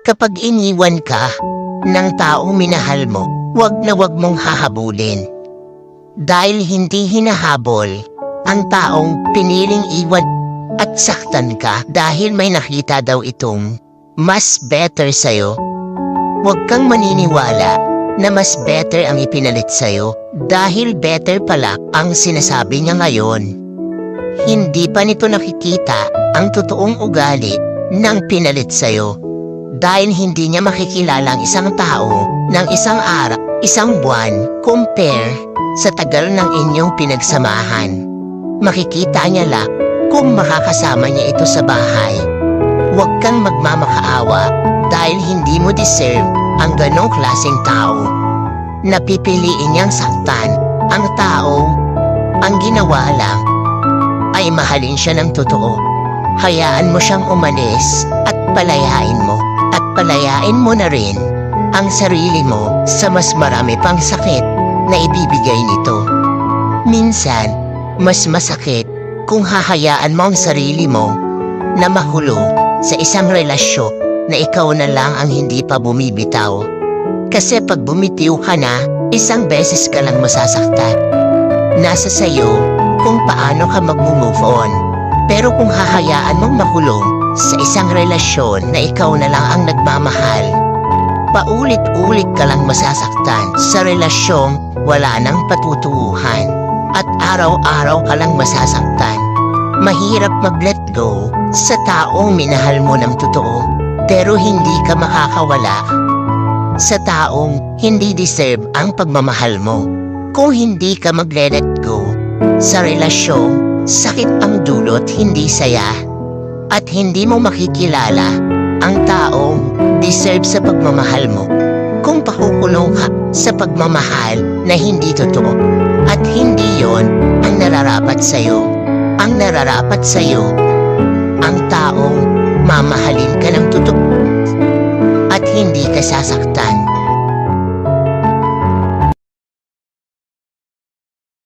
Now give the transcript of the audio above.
Kapag iniwan ka ng taong minahal mo, wag na wag mong hahabulin. Dahil hindi hinahabol ang taong piniling iwan at saktan ka dahil may nakita daw itong mas better sa'yo. Huwag kang maniniwala na mas better ang ipinalit sa'yo dahil better pala ang sinasabi niya ngayon. Hindi pa nito nakikita ang totoong ugali ng pinalit sa'yo dahil hindi niya makikilala ang isang tao ng isang araw, isang buwan, compare sa tagal ng inyong pinagsamahan. Makikita niya lang kung makakasama niya ito sa bahay. Huwag kang magmamakaawa dahil hindi mo deserve ang ganong klaseng tao. Napipiliin niyang saktan ang tao. Ang ginawa lang ay mahalin siya ng totoo. Hayaan mo siyang umalis at palayain mo. At palayain mo na rin ang sarili mo sa mas marami pang sakit na ibibigay nito. Minsan, mas masakit kung hahayaan mo ang sarili mo na mahulog sa isang relasyon na ikaw na lang ang hindi pa bumibitaw. Kasi pag bumitiw ka na, isang beses ka lang masasaktan. Nasa sayo kung paano ka mag-move on. Pero kung hahayaan mong mahulog sa isang relasyon na ikaw na lang ang nagmamahal, paulit-ulit ka lang masasaktan sa relasyong wala nang patutuuhan at araw-araw ka lang masasaktan. Mahirap mag-let go sa taong minahal mo ng totoo pero hindi ka makakawala sa taong hindi deserve ang pagmamahal mo. Kung hindi ka mag-let go sa relasyong sakit ang dulot, hindi saya, at hindi mo makikilala ang taong deserve sa pagmamahal mo kung pakukulong ka sa pagmamahal na hindi totoo at hindi yon ang nararapat sa'yo. Ang nararapat sa'yo ang taong mamahalin ka ng totoo at hindi ka sasaktan.